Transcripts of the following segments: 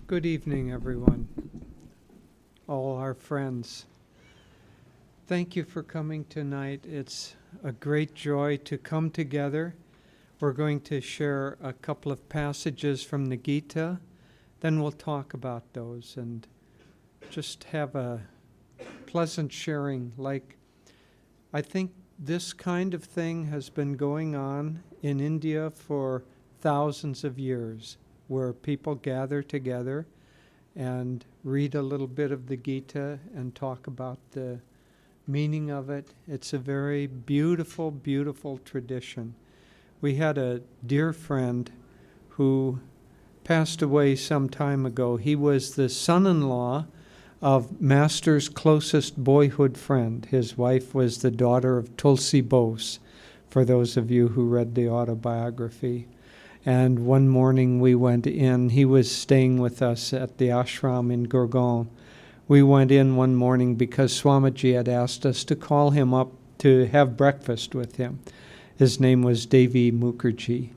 Good evening, everyone, all our friends. Thank you for coming tonight. It's a great joy to come together. We're going to share a couple of passages from the Gita, then we'll talk about those and just have a pleasant sharing. I think this kind of thing has been going on in India for thousands of years, where people gather together and read a little bit of the Gita and talk about the meaning of it. It's a very beautiful, beautiful tradition. We had a dear friend who passed away some time ago. He was the son-in-law of Master's closest boyhood friend. His wife was the daughter of Tulsi Bose, for those of you who read the autobiography. And one morning we went in. He was staying with us at the ashram in Gurgaon. We went in one morning because Swamiji had asked us to call him up to have breakfast with him. His name was Devi Mukherjee.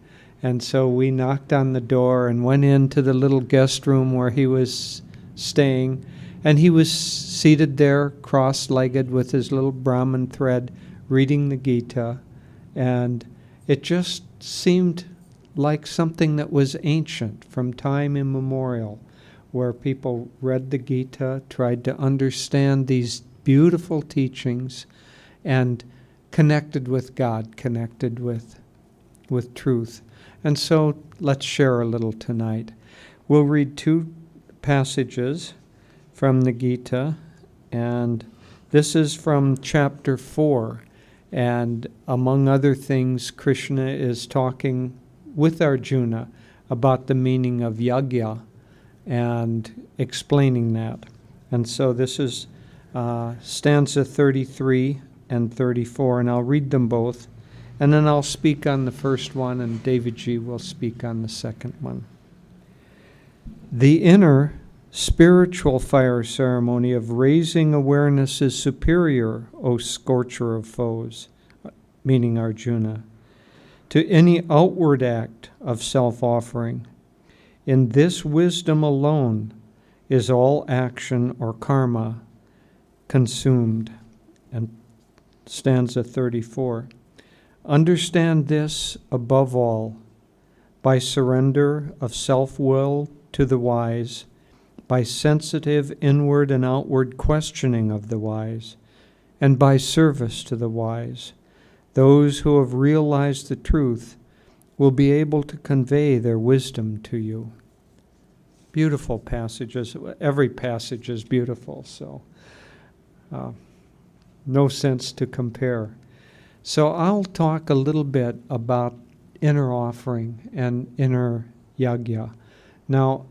And so we knocked on the door and went into the little guest room where he was staying. And he was seated there, cross-legged, with his little Brahmin thread, reading the Gita. And it just seemed like something that was ancient from time immemorial, where people read the Gita, tried to understand these beautiful teachings, and connected with God, connected with truth. And so let's share a little tonight. We'll read two passages from the Gita, and this is from chapter 4. And among other things, Krishna is talking with Arjuna about the meaning of Yagya and explaining that. And so this is stanza 33 and 34, and I'll read them both. And then I'll speak on the first one, and Davidji will speak on the second one. The inner spiritual fire ceremony of raising awareness is superior, O scorcher of foes, meaning Arjuna, to any outward act of self-offering. In this wisdom alone is all action or karma consumed. And stanza 34. Understand this above all, by surrender of self-will to the wise, by sensitive inward and outward questioning of the wise, and by service to the wise. Those who have realized the truth will be able to convey their wisdom to you. Beautiful passages. Every passage is beautiful, so no sense to compare. So I'll talk a little bit about inner offering and inner yagya. Now,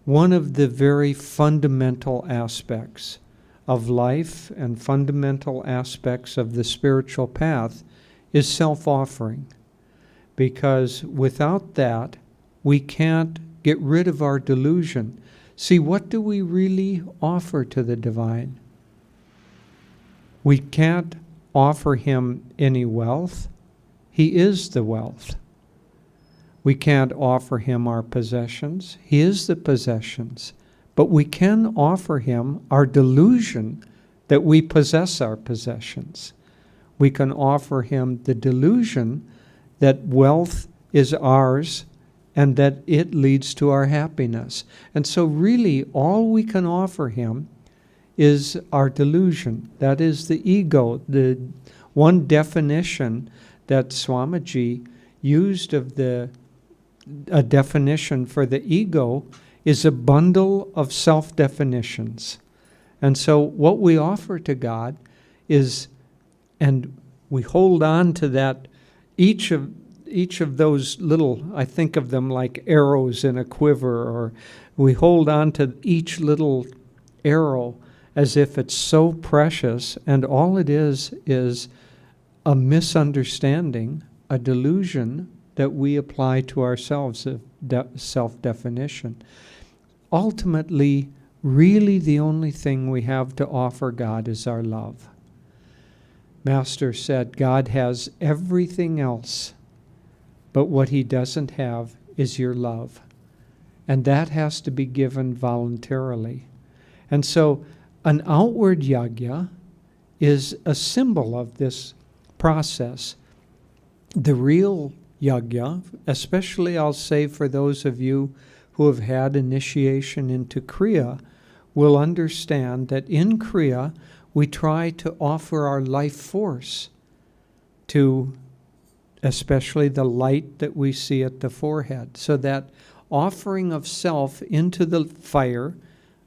one of the very fundamental aspects of life and fundamental aspects of the spiritual path is self-offering, because without that, we can't get rid of our delusion. See, what do we really offer to the divine? We can't offer him any wealth. He is the wealth. We can't offer him our possessions. He is the possessions. But we can offer him our delusion that we possess our possessions. We can offer him the delusion that wealth is ours and that it leads to our happiness. And so really all we can offer him is our delusion. That is the ego. The one definition that Swamiji used of a definition for the ego is a bundle of self-definitions. And so what we offer to God is, and we hold on to that, each of those little, I think of them like arrows in a quiver, or we hold on to each little arrow as if it's so precious, and all it is a misunderstanding, a delusion that we apply to ourselves of self-definition. Ultimately, really the only thing we have to offer God is our love. Master said God has everything else, but what he doesn't have is your love. And that has to be given voluntarily. And so an outward yagya is a symbol of this process. The real yagya, especially I'll say for those of you who have had initiation into Kriya, will understand that in Kriya we try to offer our life force to especially the light that we see at the forehead. So that offering of self into the fire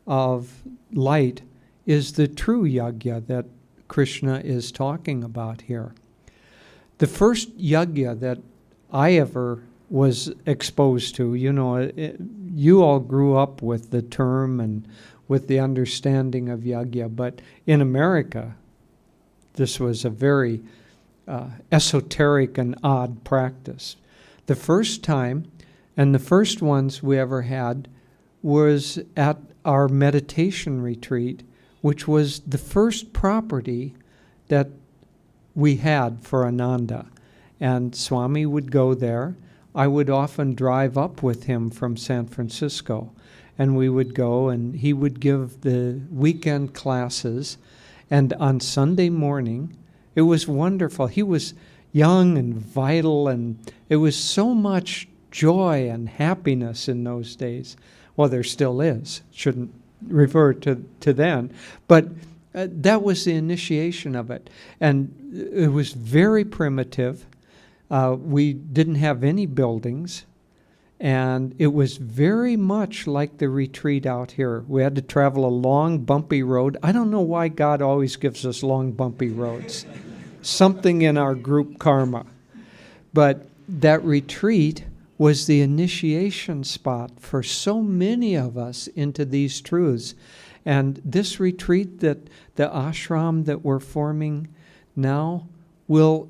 of light is the true yagya that Krishna is talking about here. The first yagya that I ever was exposed to, you all grew up with the term and with the understanding of yagya, but in America, this was a very esoteric and odd practice. The first time, and the first ones we ever had, was at our meditation retreat, which was the first property that we had for Ananda. And Swami would go there. I would often drive up with him from San Francisco, and we would go, and he would give the weekend classes. And on Sunday morning, it was wonderful. He was young and vital, and it was so much joy and happiness in those days. Well, there still is. Shouldn't refer to then. But that was the initiation of it. And it was very primitive. We didn't have any buildings. And it was very much like the retreat out here. We had to travel a long, bumpy road. I don't know why God always gives us long, bumpy roads. Something in our group karma. But that retreat was the initiation spot for so many of us into these truths. And this retreat, that the ashram that we're forming now, will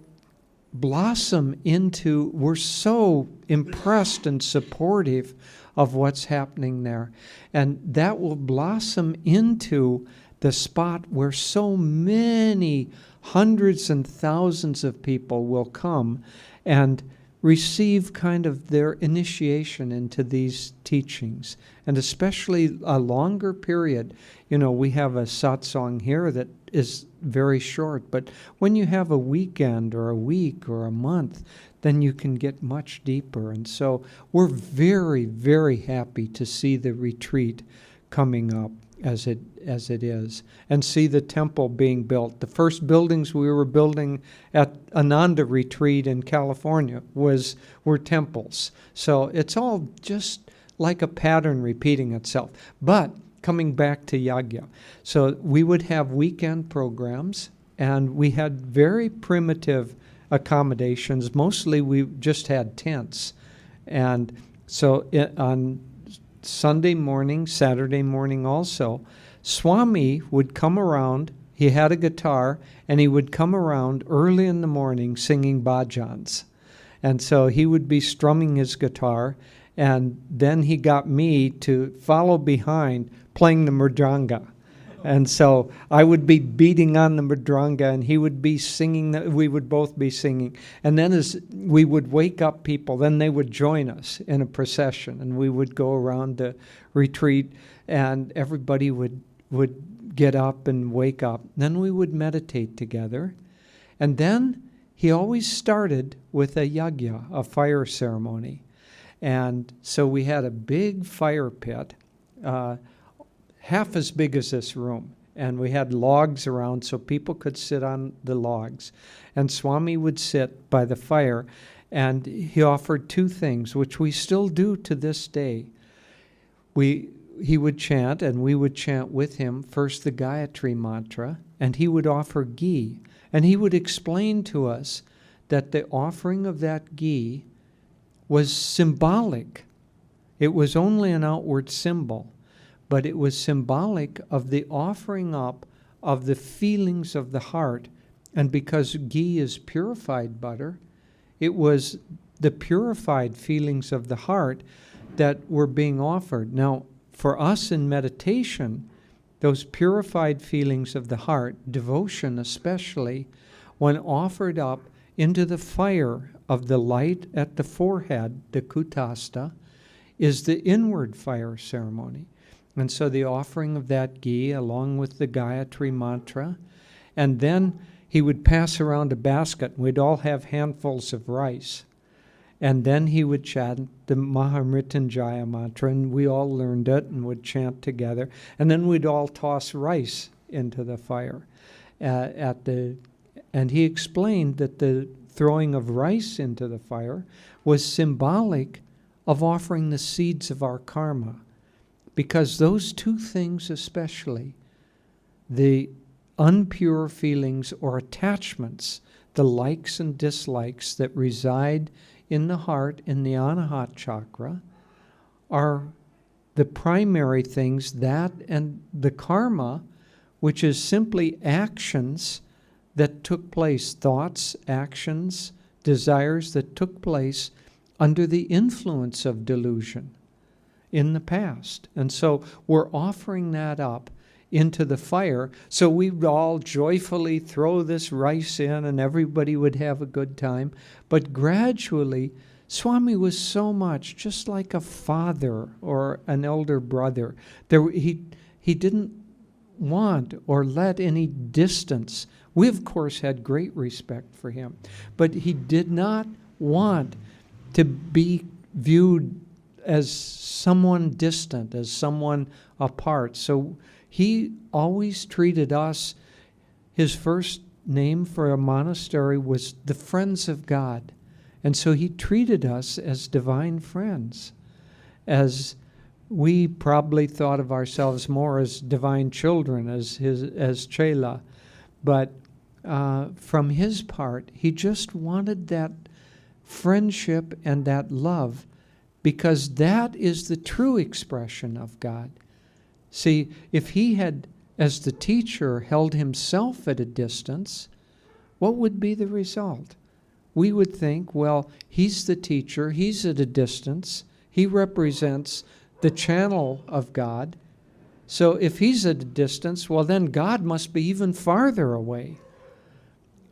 blossom into, we're so impressed and supportive of what's happening there. And that will blossom into the spot where so many hundreds and thousands of people will come and receive kind of their initiation into these teachings, and especially a longer period. We have a satsang here that is very short, but when you have a weekend or a week or a month, then you can get much deeper. And so we're very, very happy to see the retreat coming up as it is, and see the temple being built. The first buildings we were building at Ananda Retreat in California were temples. So it's all just like a pattern repeating itself. But coming back to Yagya, so we would have weekend programs, and we had very primitive accommodations. Mostly we just had tents. And so on Sunday morning, Saturday morning also, Swami would come around. He had a guitar, and he would come around early in the morning singing bhajans. And so he would be strumming his guitar, and then he got me to follow behind playing the mridanga. And so I would be beating on the mridanga, and he would be singing. We would both be singing. And then as we would wake up people, then they would join us in a procession, and we would go around the retreat, and everybody would get up and wake up. Then we would meditate together. And then he always started with a yagya, a fire ceremony. And so we had a big fire pit, half as big as this room. And we had logs around so people could sit on the logs. And Swami would sit by the fire, and he offered two things, which we still do to this day. He would chant, and we would chant with him, first the Gayatri mantra, and he would offer ghee. And he would explain to us that the offering of that ghee was symbolic. It was only an outward symbol, but it was symbolic of the offering up of the feelings of the heart. And because ghee is purified butter, it was the purified feelings of the heart that were being offered. Now, for us in meditation, those purified feelings of the heart, devotion especially, when offered up into the fire of the light at the forehead, the kutastha, is the inward fire ceremony. And so the offering of that ghee along with the Gayatri mantra, and then he would pass around a basket, and we'd all have handfuls of rice. And then he would chant the Mahamrityunjaya mantra, and we all learned it and would chant together. And then we'd all toss rice into the fire. And he explained that the throwing of rice into the fire was symbolic of offering the seeds of our karma. Because those two things especially, the unpure feelings or attachments, the likes and dislikes that reside in the heart, in the Anahat chakra, are the primary things, that and the karma, which is simply actions that took place, thoughts, actions, desires that took place under the influence of delusion in the past. And so we're offering that up into the fire, so we'd all joyfully throw this rice in and everybody would have a good time. But gradually, Swami was so much just like a father or an elder brother. He didn't want or let any distance. We, of course, had great respect for him, but he did not want to be viewed as someone distant, as someone apart. So he always treated us, his first name for a monastery was the Friends of God. And so he treated us as divine friends, as we probably thought of ourselves more as divine children, as Chela. But from his part, he just wanted that friendship and that love, because that is the true expression of God. See, if he had, as the teacher, held himself at a distance, what would be the result? We would think, well, he's the teacher, he's at a distance, he represents the channel of God. So if he's at a distance, well, then God must be even farther away.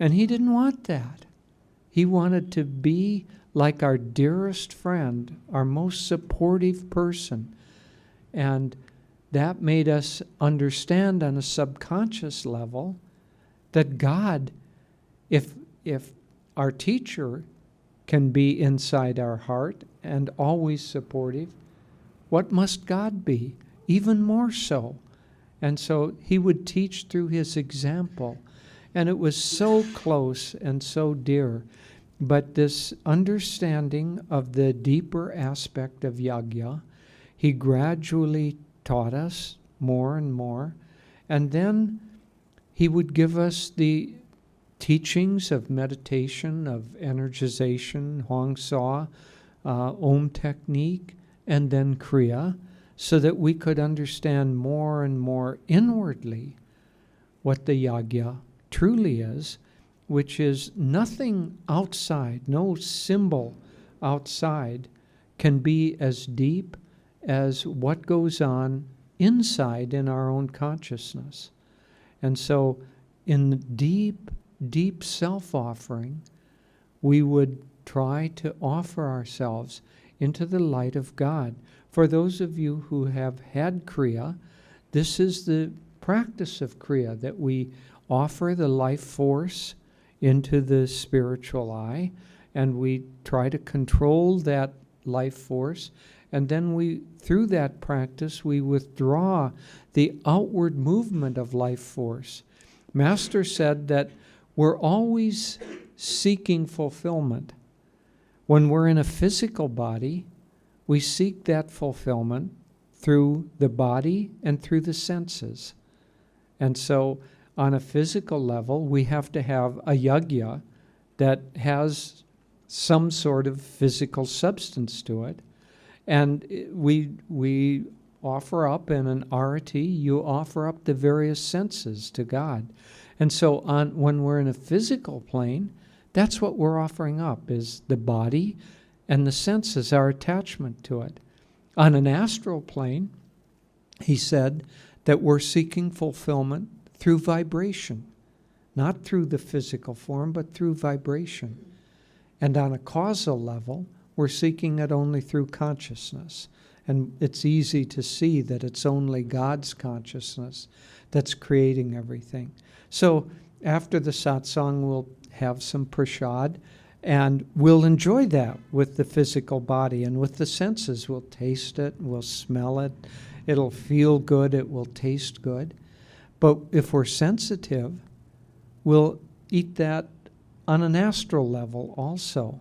And he didn't want that. He wanted to be like our dearest friend, our most supportive person. And that made us understand on a subconscious level that God, if our teacher can be inside our heart and always supportive, what must God be? Even more so. And so he would teach through his example. And it was so close and so dear. But this understanding of the deeper aspect of Yagya, he gradually taught us more and more. And then he would give us the teachings of meditation, of energization, Huang Sa, Om technique, and then Kriya, so that we could understand more and more inwardly what the Yagya truly is, which is nothing outside, no symbol outside can be as deep as what goes on inside in our own consciousness. And so in deep, deep self-offering, we would try to offer ourselves into the light of God. For those of you who have had Kriya, this is the practice of Kriya, that we offer the life force into the spiritual eye, and we try to control that life force, and then we, through that practice, we withdraw the outward movement of life force. Master said that we're always seeking fulfillment. When we're in a physical body, we seek that fulfillment through the body and through the senses. And so on a physical level, we have to have a yagya that has some sort of physical substance to it. And we offer up in an arati, you offer up the various senses to God. And so when we're in a physical plane, that's what we're offering up, is the body and the senses, our attachment to it. On an astral plane, he said that we're seeking fulfillment through vibration, not through the physical form, but through vibration. And on a causal level, we're we're seeking it only through consciousness. And it's easy to see that it's only God's consciousness that's creating everything. So after the satsang, we'll have some prasad, and we'll enjoy that with the physical body and with the senses. We'll taste it, we'll smell it, it'll feel good, it will taste good. But if we're sensitive, we'll eat that on an astral level also.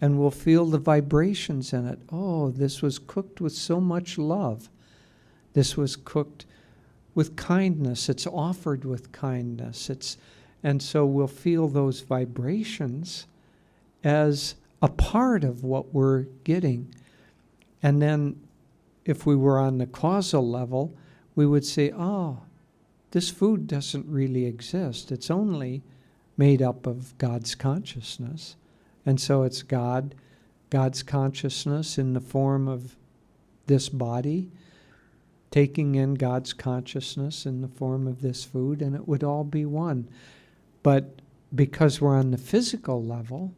And we'll feel the vibrations in it. Oh, this was cooked with so much love. This was cooked with kindness. It's offered with kindness. And so we'll feel those vibrations as a part of what we're getting. And then if we were on the causal level, we would say, oh, this food doesn't really exist. It's only made up of God's consciousness. And so it's God's consciousness in the form of this body, taking in God's consciousness in the form of this food, and it would all be one. But because we're on the physical level,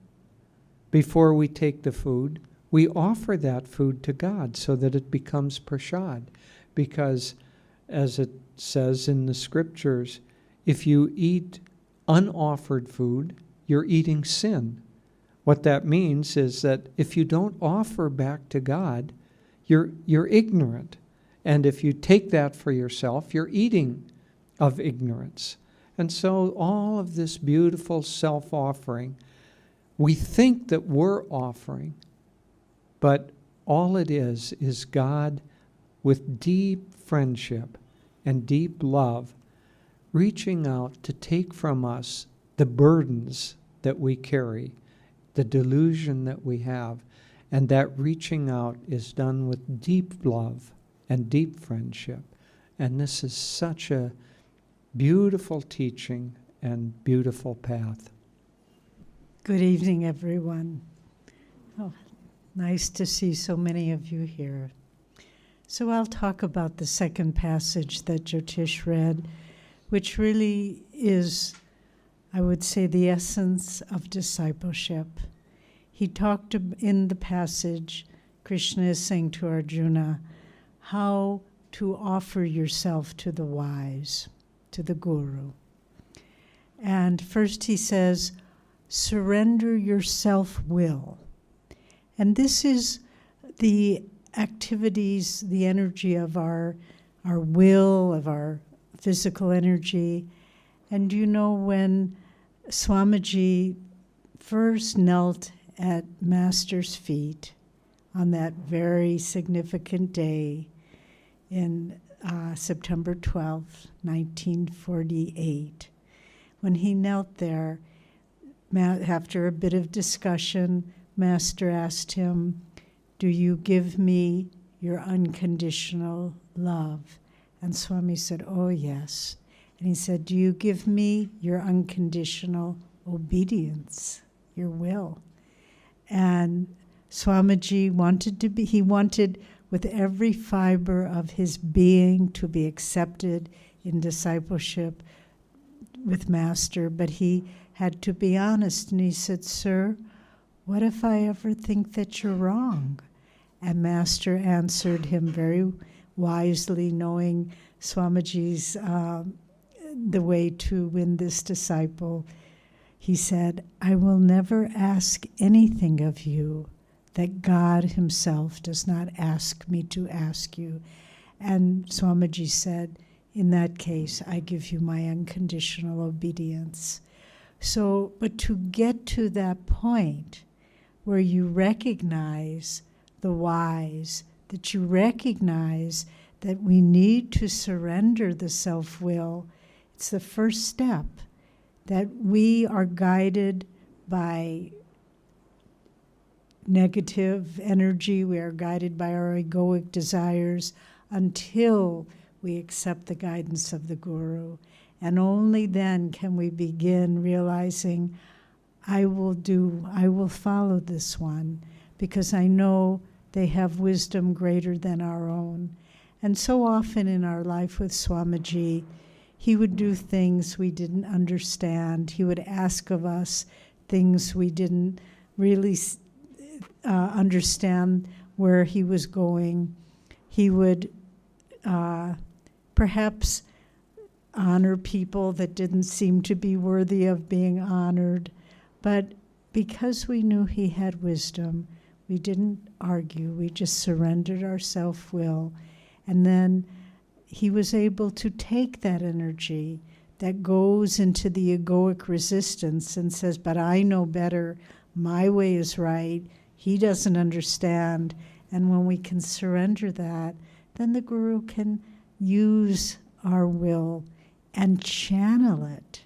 before we take the food, we offer that food to God so that it becomes prasad. Because, as it says in the scriptures, if you eat unoffered food, you're eating sin. What that means is that if you don't offer back to God, you're ignorant. And if you take that for yourself, you're eating of ignorance. And so all of this beautiful self-offering, we think that we're offering, but all it is God with deep friendship and deep love reaching out to take from us the burdens that we carry, the delusion that we have, and that reaching out is done with deep love and deep friendship. And this is such a beautiful teaching and beautiful path. Good evening, everyone. Oh, nice to see so many of you here. So I'll talk about the second passage that Jyotish read, which really is, I would say, the essence of discipleship. He talked in the passage, Krishna is saying to Arjuna, how to offer yourself to the wise, to the guru. And first he says, surrender your self-will. And this is the activities, the energy of our will, of our physical energy. And you know, when Swamiji first knelt at Master's feet on that very significant day in September 12th, 1948, when he knelt there, after a bit of discussion, Master asked him, do you give me your unconditional love? And Swami said, oh, yes. And he said, do you give me your unconditional obedience, your will? And Swamiji wanted with every fiber of his being to be accepted in discipleship with Master, but he had to be honest, and he said, sir, what if I ever think that you're wrong? And Master answered him very wisely, knowing Swamiji's the way to win this disciple. He said, I will never ask anything of you that God himself does not ask me to ask you. And Swamiji said, in that case, I give you my unconditional obedience. So, but to get to that point where you recognize the wise, that you recognize that we need to surrender the self-will, it's the first step, that we are guided by negative energy, we are guided by our egoic desires until we accept the guidance of the Guru. And only then can we begin realizing, I will follow this one, because I know they have wisdom greater than our own. And so often in our life with Swamiji, he would do things we didn't understand. He would ask of us things we didn't really understand where he was going. He would perhaps honor people that didn't seem to be worthy of being honored. But because we knew he had wisdom, we didn't argue. We just surrendered our self-will. And then he was able to take that energy that goes into the egoic resistance and says, but I know better, my way is right, he doesn't understand. And when we can surrender that, then the Guru can use our will and channel it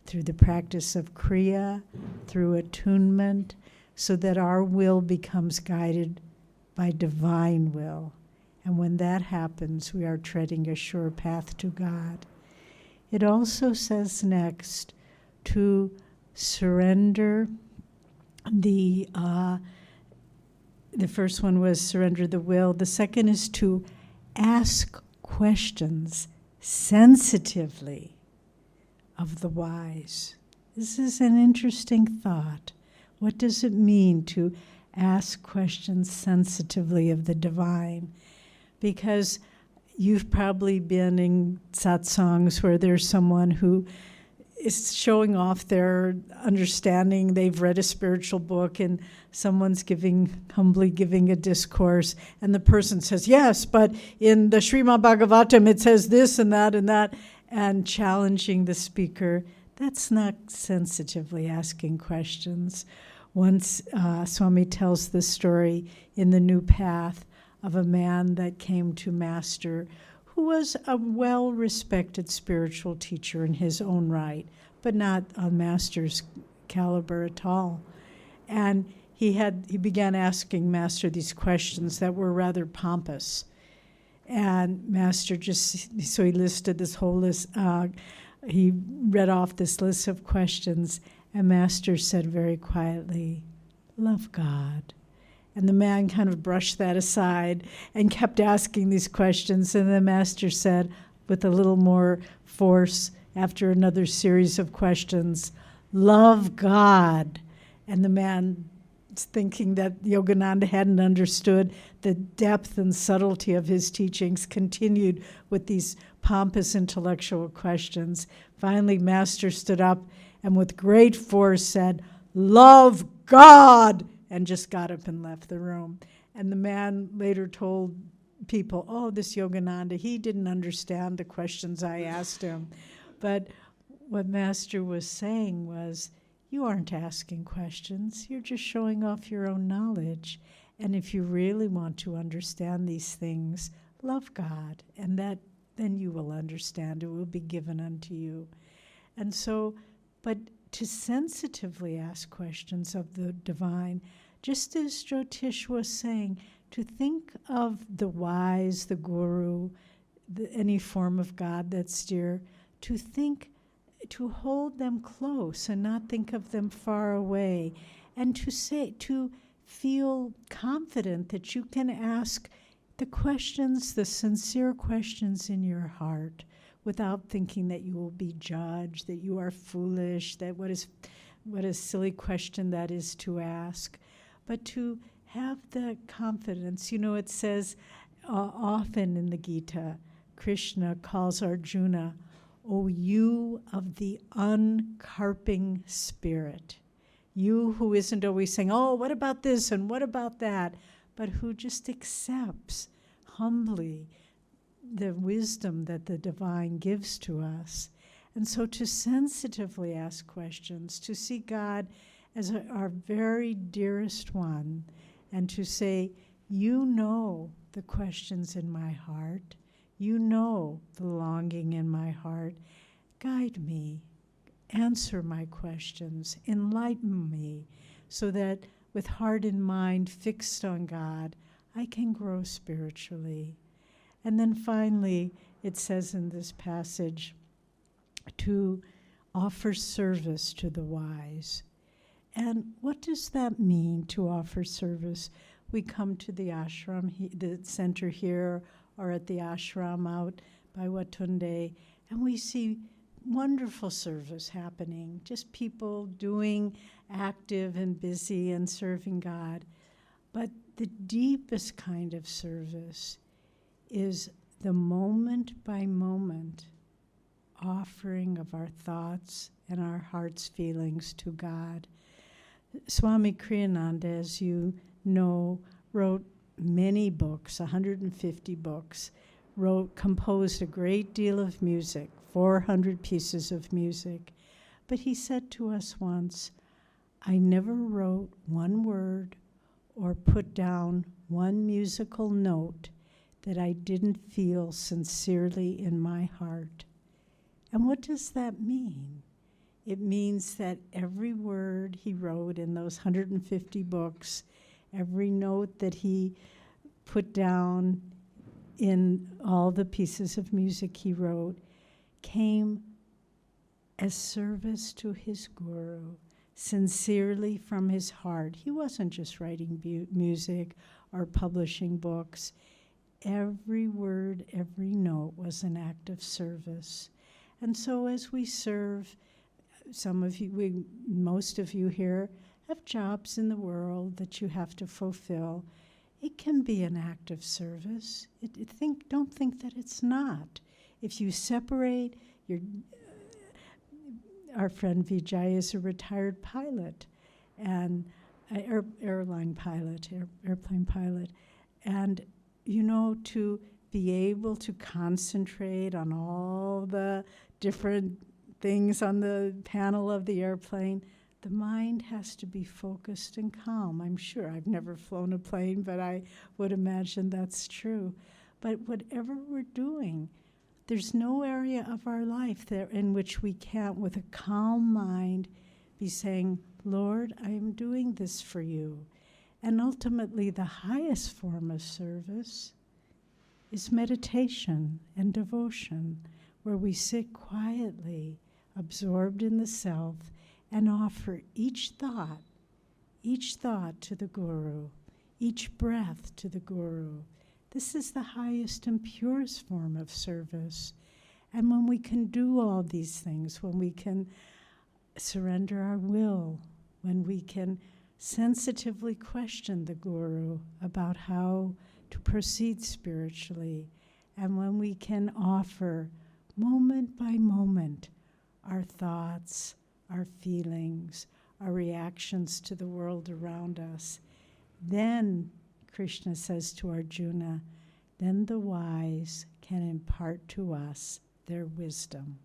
through the practice of Kriya, through attunement, so that our will becomes guided by divine will. And when that happens, we are treading a sure path to God. It also says next to surrender the first one was surrender the will. The second is to ask questions sensitively of the wise. This is an interesting thought. What does it mean to ask questions sensitively of the divine? Because you've probably been in satsangs where there's someone who is showing off their understanding. They've read a spiritual book and someone's humbly giving a discourse, and the person says, yes, but in the Srimad Bhagavatam it says this and that, and challenging the speaker. That's not sensitively asking questions. Once Swami tells the story in the New Path of a man that came to Master who was a well-respected spiritual teacher in his own right, but not on Master's caliber at all. And he began asking Master these questions that were rather pompous. And Master so he listed this whole list, he read off this list of questions, and Master said very quietly, love God. And the man kind of brushed that aside and kept asking these questions. And the Master said, with a little more force, after another series of questions, love God. And the man, thinking that Yogananda hadn't understood the depth and subtlety of his teachings, continued with these pompous intellectual questions. Finally, Master stood up and with great force said, love God, and just got up and left the room. And the man later told people, oh, this Yogananda, he didn't understand the questions I asked him. But what Master was saying was, you aren't asking questions, you're just showing off your own knowledge. And if you really want to understand these things, love God, and then you will understand, it will be given unto you. And so, but to sensitively ask questions of the divine, just as Jyotish was saying, to think of the wise, the Guru, any form of God that's dear, to hold them close and not think of them far away, and to feel confident that you can ask the questions, the sincere questions in your heart, without thinking that you will be judged, that you are foolish, that what a silly question that is to ask, but to have the confidence. You know, it says often in the Gita, Krishna calls Arjuna, O you of the uncarping spirit. You who isn't always saying, oh, what about this and what about that, but who just accepts humbly the wisdom that the divine gives to us. And so to sensitively ask questions, to see God as our very dearest one, and to say, you know the questions in my heart, you know the longing in my heart, guide me, answer my questions, enlighten me, so that with heart and mind fixed on God, I can grow spiritually. And then finally, it says in this passage to offer service to the wise. And what does that mean, to offer service? We come to the ashram, the center here, or at the ashram out by Watunde, and we see wonderful service happening, just people doing active and busy and serving God. But the deepest kind of service is the moment by moment offering of our thoughts and our heart's feelings to God. Swami Kriyananda, as you know, wrote many books, 150 books, composed a great deal of music, 400 pieces of music. But he said to us once, I never wrote one word or put down one musical note that I didn't feel sincerely in my heart. And what does that mean? It means that every word he wrote in those 150 books, every note that he put down in all the pieces of music he wrote, came as service to his guru, sincerely from his heart. He wasn't just writing music or publishing books. Every word, every note was an act of service. And so as we serve, some of you, most of you here have jobs in the world that you have to fulfill. It can be an act of service. Don't think that it's not. If you separate our friend Vijay is a retired pilot, and airplane pilot, and to be able to concentrate on all the different things on the panel of the airplane, the mind has to be focused and calm. I'm sure. I've never flown a plane, but I would imagine that's true. But whatever we're doing, there's no area of our life there in which we can't, with a calm mind, be saying, Lord, I am doing this for you. And ultimately, the highest form of service is meditation and devotion, where we sit quietly, absorbed in the self, and offer each thought to the Guru, each breath to the Guru. This is the highest and purest form of service. And when we can do all these things, when we can surrender our will, when we can sensitively question the Guru about how to proceed spiritually, and when we can offer moment by moment our thoughts, our feelings, our reactions to the world around us, then Krishna says to Arjuna, then the wise can impart to us their wisdom.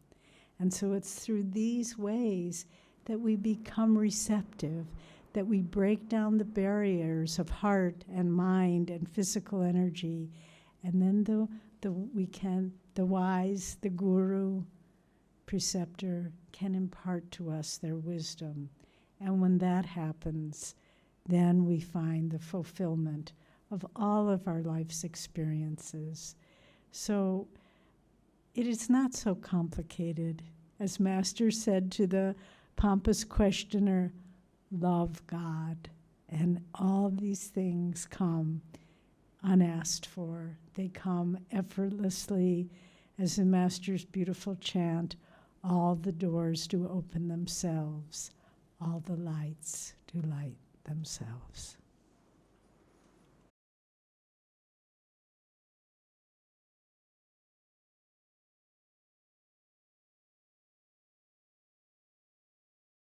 And so it's through these ways that we become receptive, that we break down the barriers of heart and mind and physical energy, and then the wise, the guru, preceptor, can impart to us their wisdom. And when that happens, then we find the fulfillment of all of our life's experiences. So it is not so complicated. As Master said to the pompous questioner, love God. And all these things come unasked for. They come effortlessly. As the Master's beautiful chant, all the doors do open themselves. All the lights do light themselves.